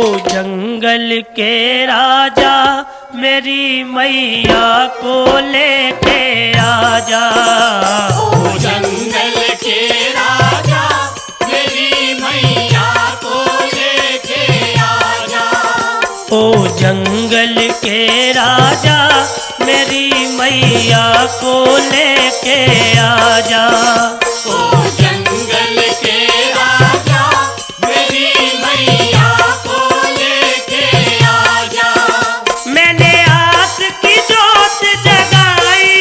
जंगल के राजा मेरी मैया को लेके आजा। ओ जंगल के राजा मेरी मैया को लेके आजा। ओ जंगल के राजा मेरी मैया को लेके आजा। ओ जंगल के राजा मेरी मैया को लेके आजा। मैंने आस की जोत जगाई,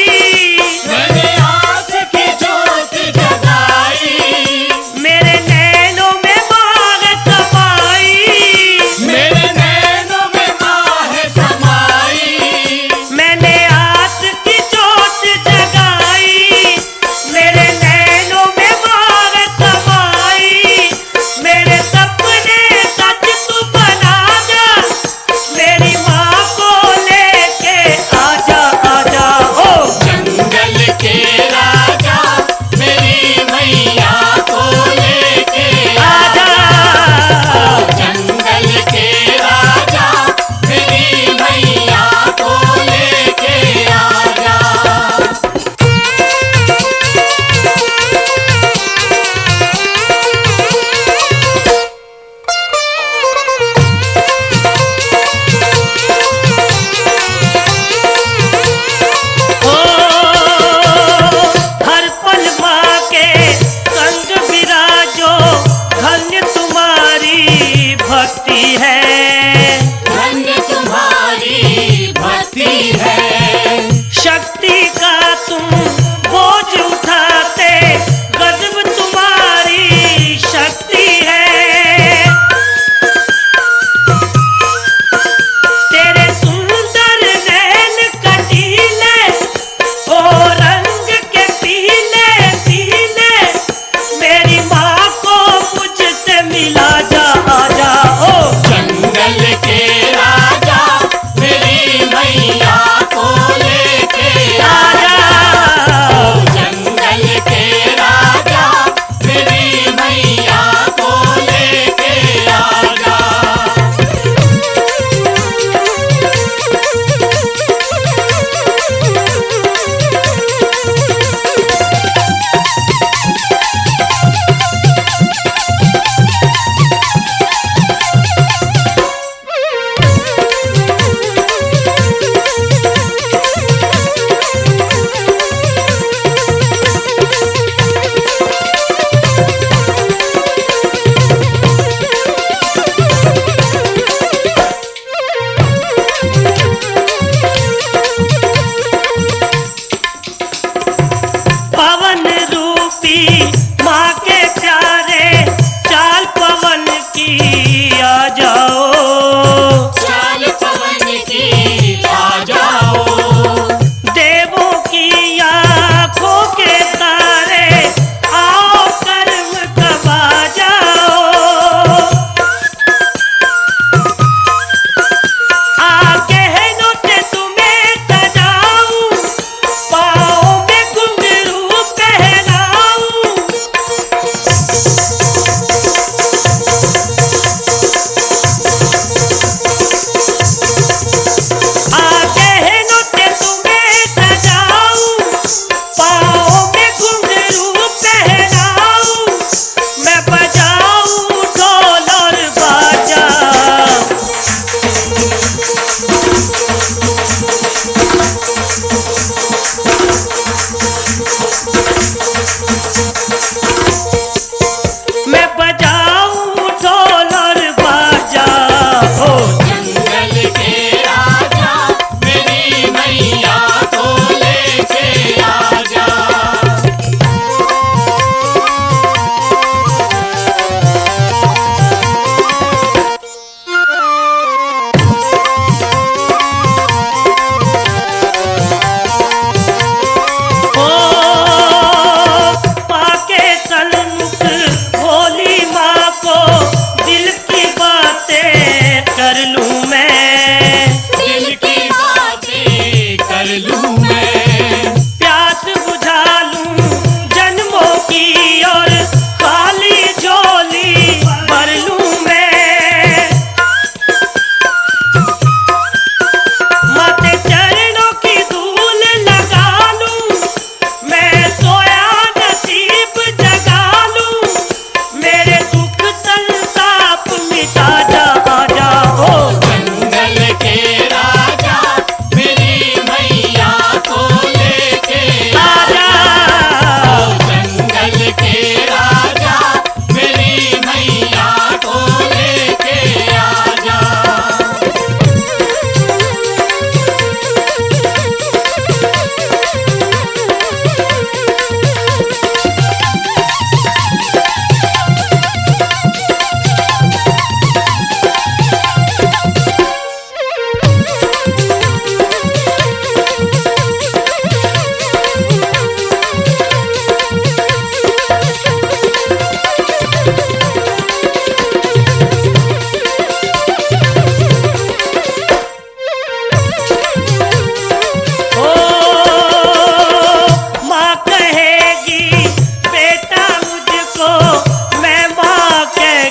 मैंने आस की जोत जगाई। मेरे नैनों में माह समाई, मेरे नैनों में माह समाई। मैंने आस की जोत जगाई, मेरे नैनों में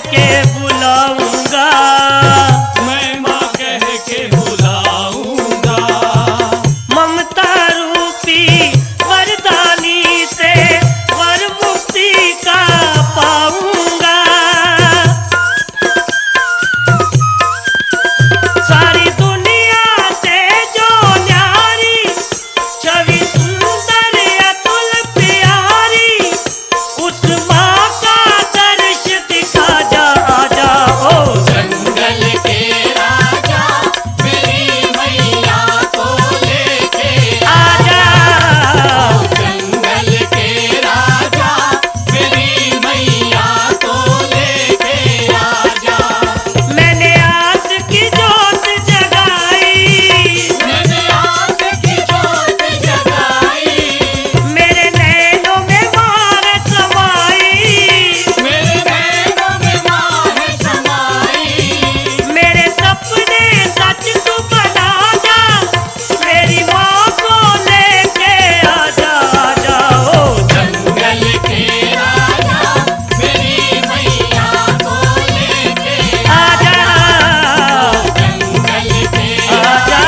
के बुलाऊंगा, मैं माँ कह के बुलाऊंगा। ममता रूपी वरदानी से वर मुक्ति का पाऊंगा। सारी दुनिया से जो न्यारी छवि सुंदर अतुल प्यारी, उस माँ का दर्श दिखा जा। आजा ओ जंगल के राजा मेरी मैया को लेके आजा, जंगल के राजा मेरी मैया को लेके आजा। मैंने आस की जोत जगाई, मैंने आस की जोत जगाई, मेरे नैनों में मार समाई, मेरे नैनों में माँ है समाई। मेरे सपने सच तू बना जा, मेरी माँ को लेके आजा। आजा ओ जंगल के राजा मेरी मैया को लेके आजा, जंगल के आजा,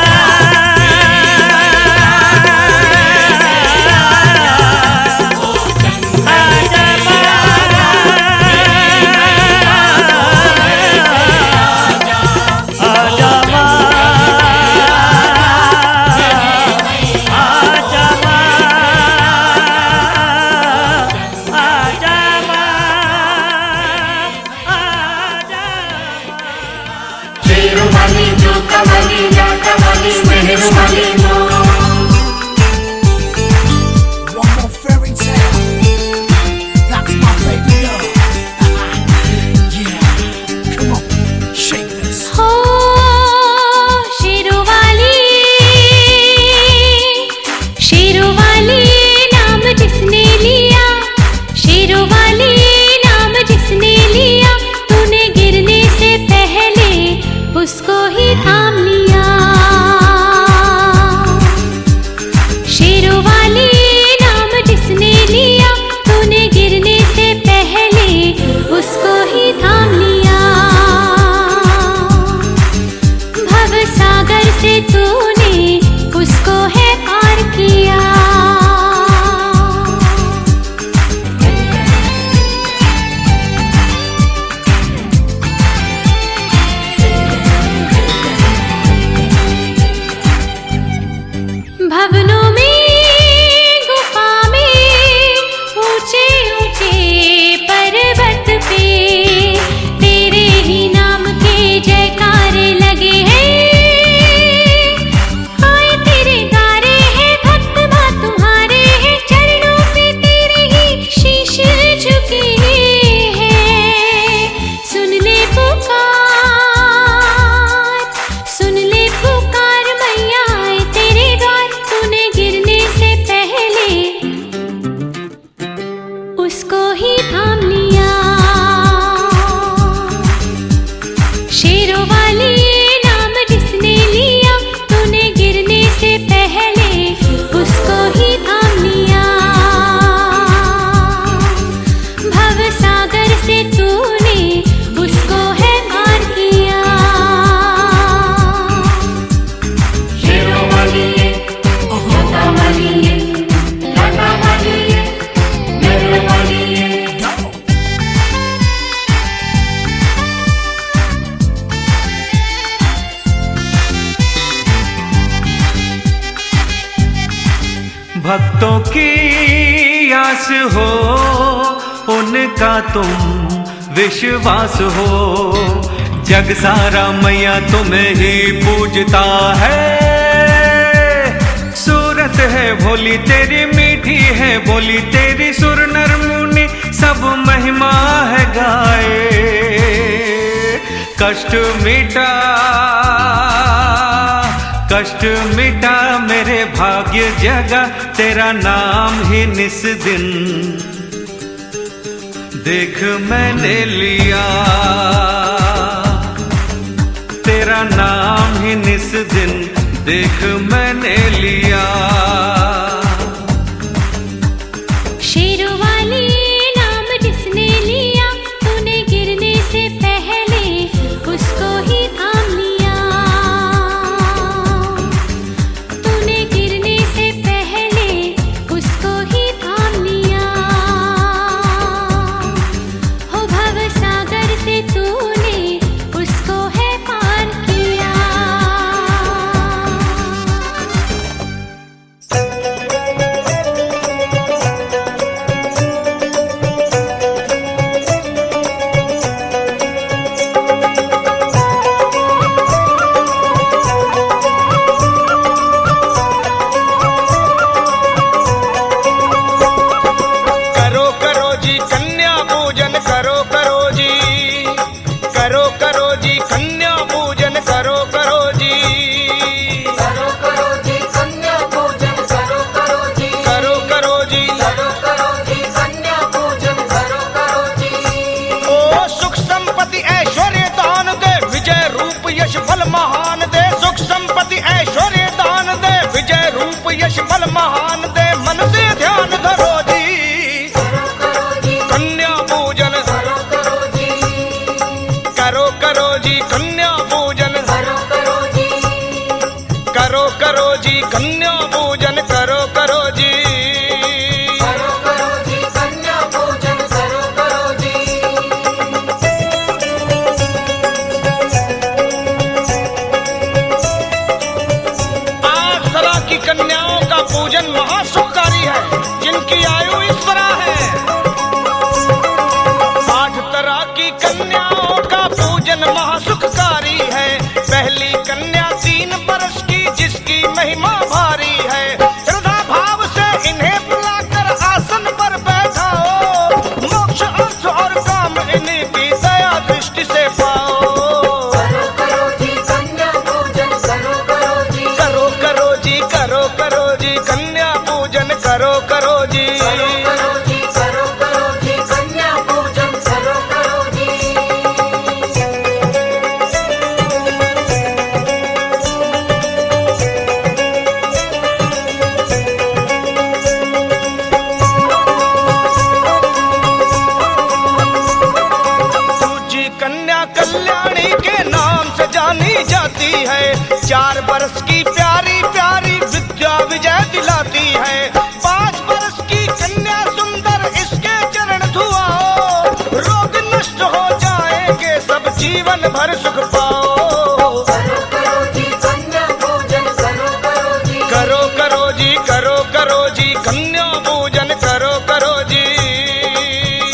आजा माँ, आजा माँ, आजा माँ, आजा माँ। शेरुमणि जो कमली या कमली मेहरुमणि जो। One more fairy tale. That's my baby girl. Yeah, come on, shake this. हो शेरोवाली, शेरोवाली नाम जिसने लिया, शेरोवाली नाम जिसने लिया, तूने गिरने से पहले उसको ही थाम लिया। शेरोवाली नाम जिसने लिया, तूने गिरने से पहले उसको ही थाम लिया। भव सागर से तूने उसको है पार किया। भवनों में गुफा में ऊंचे ऊंचे पर्वत पे तेरे ही नाम के जयकारे लगे हैं। आए तेरे गारे हैं भक्त माँ तुम्हारे हैं, चरणों पे तेरे ही शीश झुके हैं। सुन ले पुकार मैया आए तेरे द्वार, तूने गिरने से पहले उसको ही थाम लिया। शेरोवाली नाम जिसने लिया, तूने गिरने से पहले उसको ही थाम लिया। भव सागर से तूने उसको है पार किया। शेरुमणि कमली कमली मेहरुमणि। भक्तों की आस हो उनका तुम विश्वास हो, जग सारा मैया तुम्हें ही पूजता है। सूरत है भोली तेरी मीठी है बोली, तेरी सुर नर मुनि सब महिमा है गाए। कष्ट मिटा मेरे भाग्य जगा, तेरा नाम ही निस दिन देख मैंने लिया। तेरा नाम ही निस दिन देख मैंने लिया। शेरोवाली नाम जिसने लिया, तूने गिरने से करो करो जी कन्या पूजन करो करो जी, करो करो जी कन्या पूजन करो करो जी, करो करो जी, करो करो जी कन्या पूजन करो करो जी। ओ सुख संपत्ति ऐश्वर्य दान दे, विजय रूप यश बल महान दे, सुख संपत्ति ऐश्वर्य दान दे, विजय रूप यश बल महान दे, मन से ध्यान धरो जी, करो करो जी कन्या पूजन करो करो जी, करो करो जी कन्या पूजन, करो करो जी, करो करो जी कन्या पूजन करो करो जी। करो करो जी कन्या पूजन करो करो जी। आठ तरह की कन्याओं का पूजन महासुखकारी है, जिनकी आयु इस तरह है। आठ तरह की कन्याओं का पूजन महासुखकारी है। पहली कन्या 3 बरस की, जिसकी महिमा भारी है। हृदय भाव से इन्हें बुलाकर आसन पर बैठाओ, मोक्ष अर्थ और काम इन्हीं की दया दृष्टि से पाओ। करो करो जी कन्या पूजन करो करो जी, करो करो जी, करो करो जी कन्या पूजन करो करो जी। करो करो जी कन्या पूजन करो करो जी। दूजी कन्या कल्याणी के नाम से जानी जाती है। 4 बरस की प्यारी प्यारी विद्या विजय दिलाती है। 5 बरस की कन्या सुंदर, इसके चरण धुआओ, रोग नष्ट हो जाएंगे सब, जीवन भर सुख पाओ। करो करो जी कन्या पूजन करो करो जी, करो करो जी, करो करो जी कन्या पूजन करो करो जी।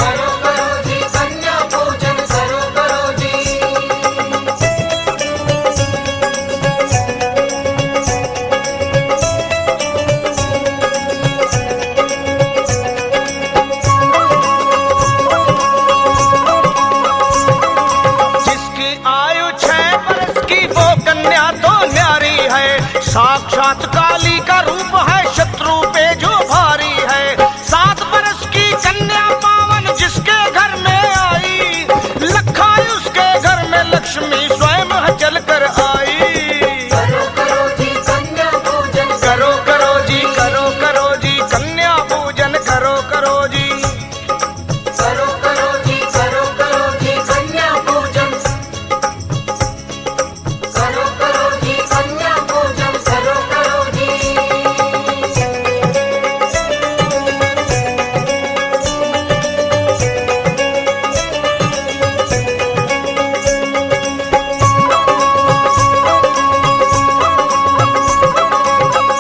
करो करो जी कन्या पूजन करो करो जी। जिसकी आयु 6 बरस की, वो कन्या तो न्यारी है। साक्षात काली का रूप है, शत्रु पे जो भारी है। 7 बरस की कन्या पावन, जिसके घर में आई, लखाई उसके घर में लक्ष्मी स्वयं चल कर आई। करो करो जी कन्या पूजन करो करो जी, करो करो जी कन्या पूजन करो करो जी। करो करो जी कन्या पूजन, करो करो जी कन्या पूजन करो करो जी।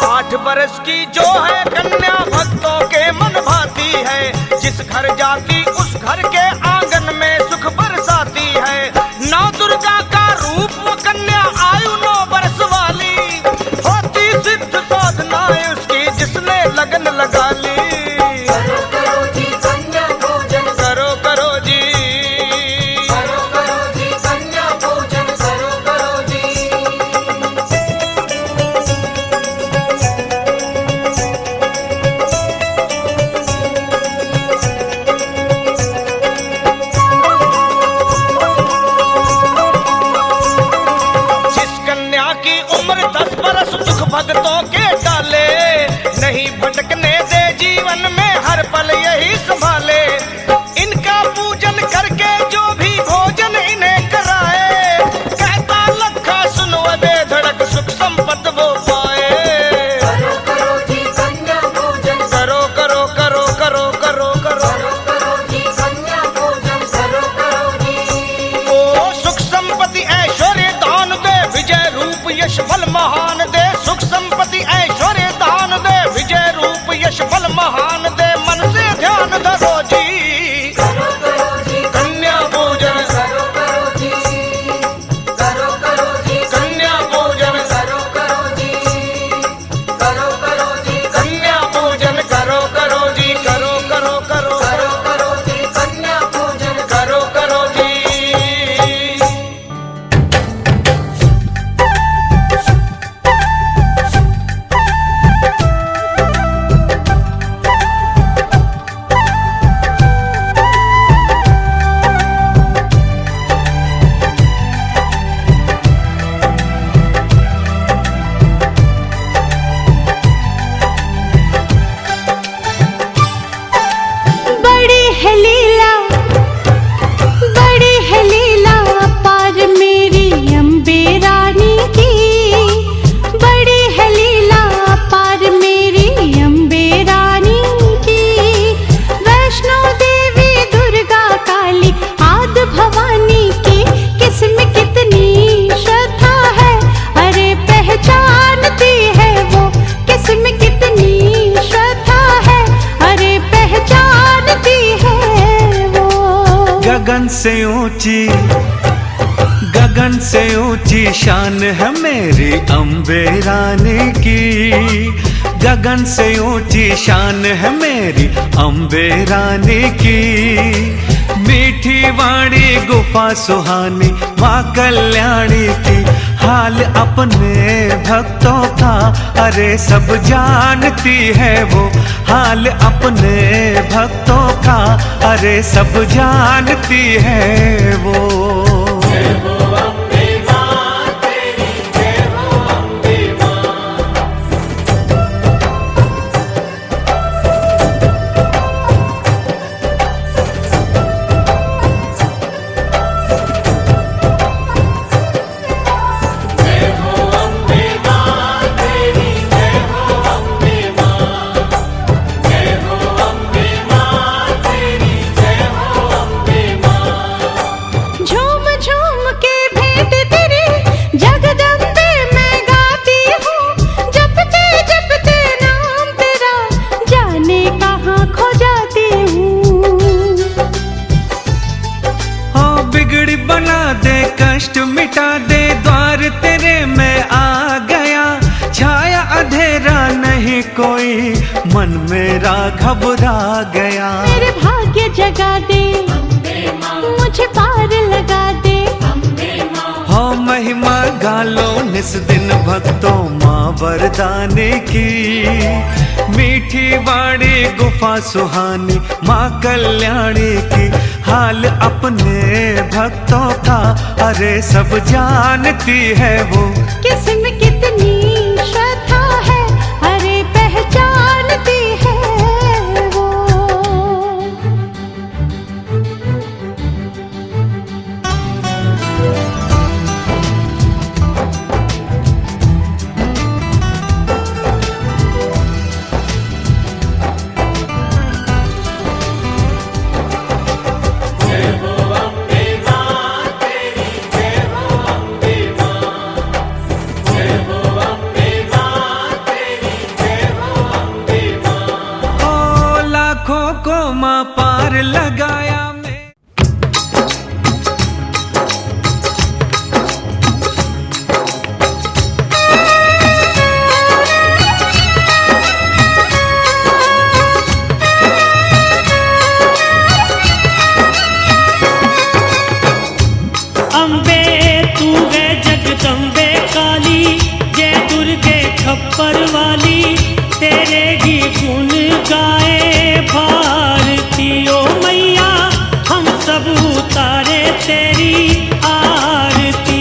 आठ बरस की जो है कन्या, भक्तों के मन भाती है। जिस घर जाती उस घर के आंगन में सुख बरसाती है। 9 दुर्गा का रूप वो कन्या, आयु 9 बरस वाली, होती सिद्ध साधनाएं उसकी, जिसने लगन लगा ली। करो करो जी कन्या पूजन, करो करो जी, करो करो जी कन्या पूजन करो करो जी। जिस कन्या की उम्र 10 बरस, दुख भक्तों के डाले, नहीं भटकने दे जीवन में, हर पल यही संभाले। इनका पूजन करके जो भी भोजन इन्हें कराए, कहता लखा सुनो बेधड़क सुख संपत वो पाए। करो करो जी कन्या पूजन, करो करो करो करो करो करो, करो करो जी कन्या पूजन करो करो जी। ओ सुख संपत्ति ऐश्वर्य दान दे, विजय रूप यश बल महान दे, सुख संपत्ति गगन से ऊंची शान है मेरी अम्बे रानी की। गगन से ऊंची शान है मेरी अम्बे रानी की। मीठी वाणी गुफा सुहानी माँ कल्याणी की। हाल अपने भक्तों का अरे सब जानती है वो। हाल अपने भक्तों का अरे सब जानती है वो। मिटा दे द्वार तेरे में आ गया। छाया अंधेरा नहीं कोई मन मेरा घबरा गया। मेरे भाग्य जगा दे मुझे पार लगा दे। हो महिमा गालो निस दिन भक्तों माँ वरदाने की। मीठी वाणी गुफा सुहानी माँ कल्याणी की। हाल अपने भक्तों का अरे सब जानती है वो। किसमें कितनी श्रद्धा है अरे पहचानती है वो। को माँ पार लगाया मैं। अम्बे तू है जगदम्बे काली, जय दुर्गे खप्पर वाली। तेरे ही गुण गाए भारती ओ मैया, हम सब उतारे तेरी आरती।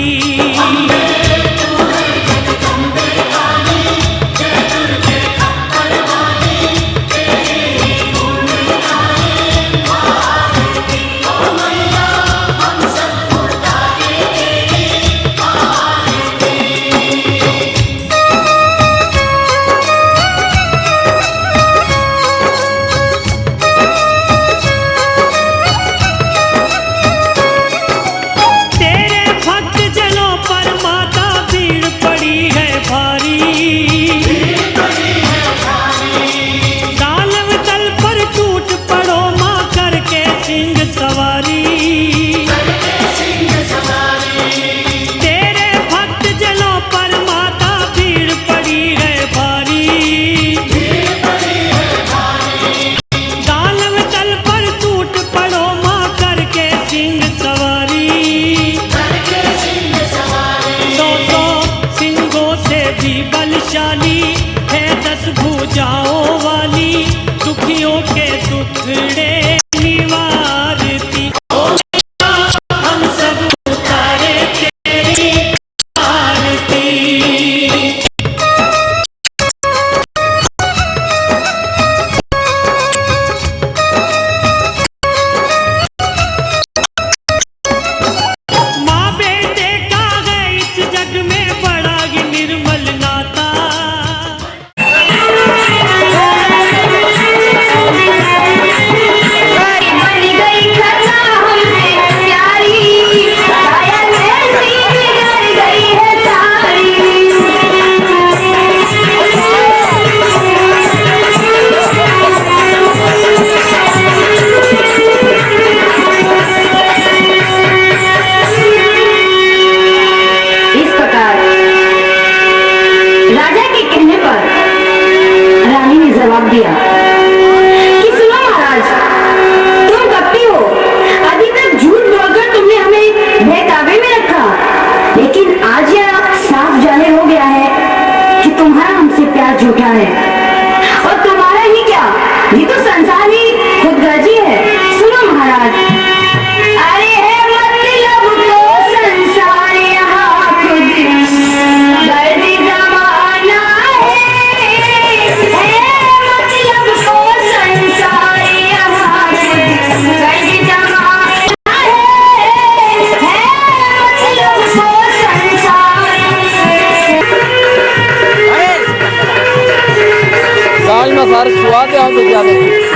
लेकिन आज यह साफ जाहिर हो गया है कि तुम्हारा हमसे प्यार झूठा है। और तुम्हारा ही क्या, ये तो संसार ही खुदगर्जी है। सुनो महाराज, अरे है मतलब तो संसार यहाँ खुद गर्जी जमाना है मतलब तो संसार यहाँ खुद गर्जी जमाना है मतलब तो संसार। काल में सारे छुआ दे हम तो क्या देखें।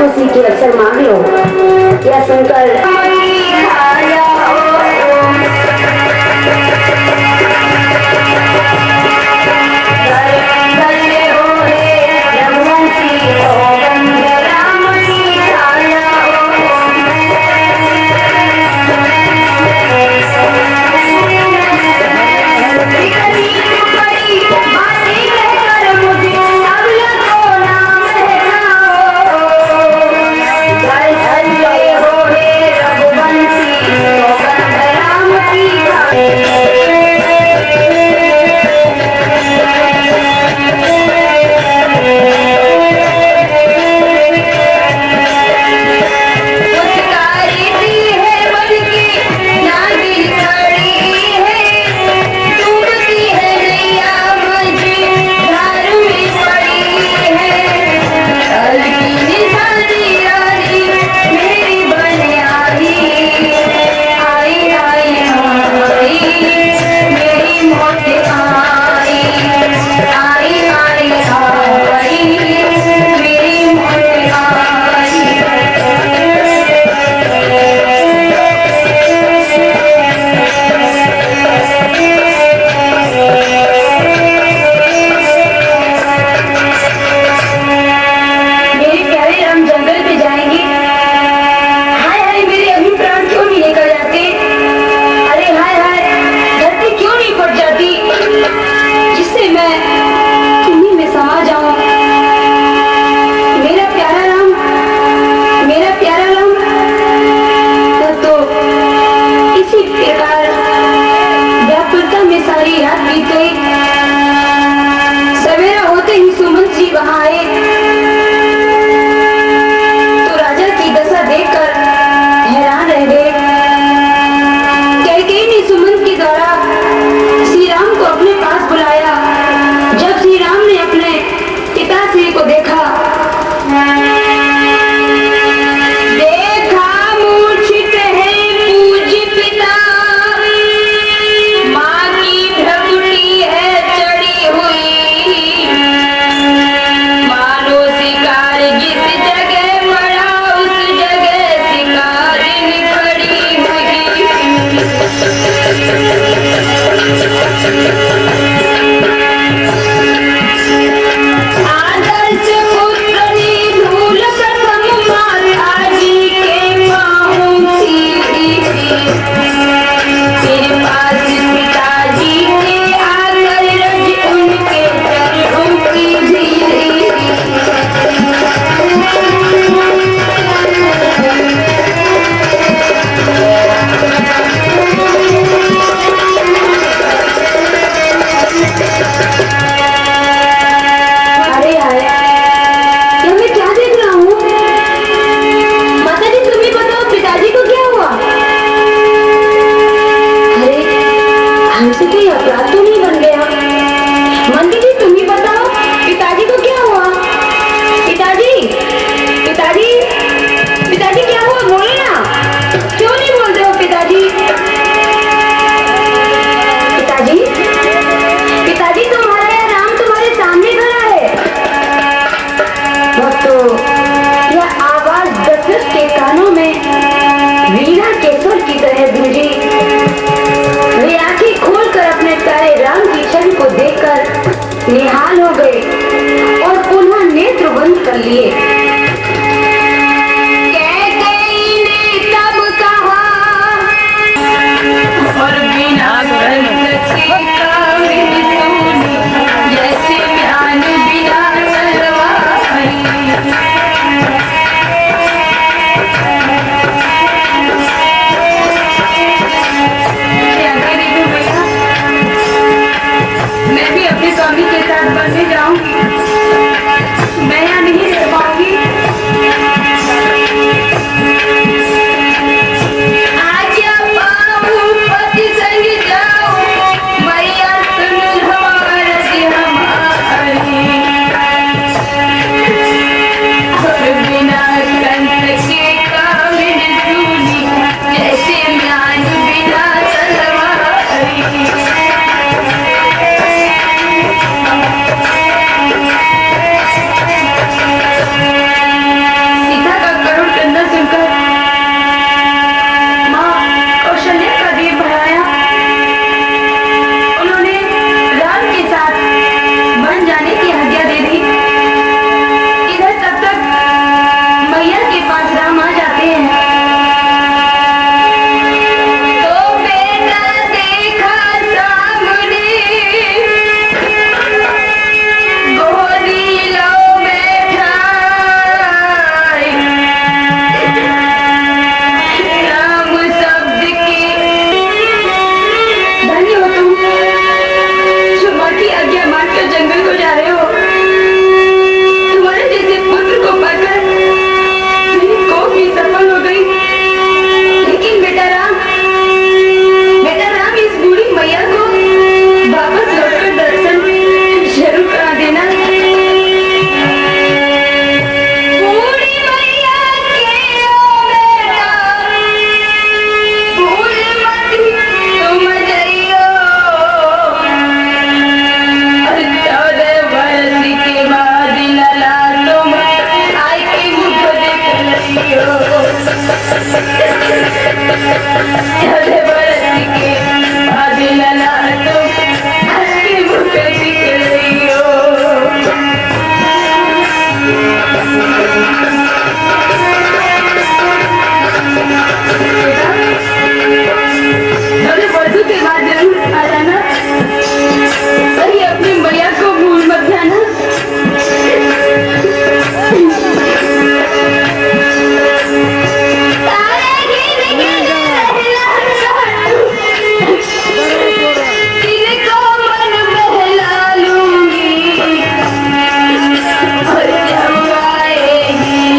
खुशी के अवसर मांग लो। यह सुनकर तेरे पास पिताजी के आकर रज उनके चरणों की धीरे अरे यार, ये मैं क्या देख रहा हूँ? माता जी तुम ही बताओ पिताजी को क्या हुआ? अरे हमसे कोई अपराध तो नहीं बन गया? मंदिर जी तुम ही बताओ पिताजी को क्या हुआ? पिताजी पिताजी पिताजी क्या हुआ? बोलो ना, क्यों नहीं बोल रहे हो पिताजी? पिताजी पिताजी तुम्हारा या राम तुम्हारे सामने खड़ा है। भक्तो यह आवाज दशरथ के कानों में वीणा के सुर की तरह गूंजी। वे आंखें खोलकर अपने प्यारे राम की छवि को देखकर निहाल हो गए और पुनः नेत्र बंद कर लिए। कैकेयी ने तब कहा और बिना कंठ के कामिनी सुनी, जैसे ज्ञान बिना तलवारी। क्या करें तू भैया? मैं भी अपने स्वामी के साथ बनने जाऊंगी, मैं यहाँ नहीं रह पाऊंगी। आज्ञा पाऊं पति संग जाऊं, मैया सुन हमारा जी हमारी। और बिना कंठ के कामिनी सुनी, जैसे ज्ञान बिना तलवारी। सीता का करुण कंधा सुनकर माँ कौशल्या का देह बढ़ाया। उन्होंने राम के साथ वन जाने की आज्ञा दे दी। इधर तब तक मैया के पास राम आ जाते हैं। तो बेटा देखा सामने, गोदी लो बैठाई। राम शब्द की धन्य हो तुम, जो माँ की आज्ञा मानकर जंगल को जा रहे हो। तुम्हारे जैसे पुत्र को पाकर मेरी कोख भी सफल हो गई। लेकिन बेटा राम इस बूढ़ी मैया को वापस लौटकर दर्शन जरूर करा देना। बूढ़ी मैया के ओ बेटा, भूल मत तुम जइयो। 14 वर्ष के बाद लला तुम आय के मुख देख लियो। 14 वर्ष के बाद लला तुम आय के मुख देख लियो। थोड़े वर्षों के बाद जरूर आ जाना। कहीं अपनी मैया को भूल मत जाना। तिनको मन बहला लूंगी और जब आएगी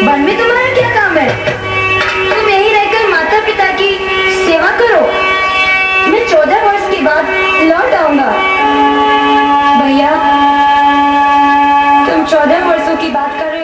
वन में तुम्हारा क्या काम है? तुम यहीं रहकर माता पिता की सेवा करो। मैं 14 वर्ष के बाद लौट आऊंगा। भैया, तुम 14 वर्षों की बात कर रहे हो।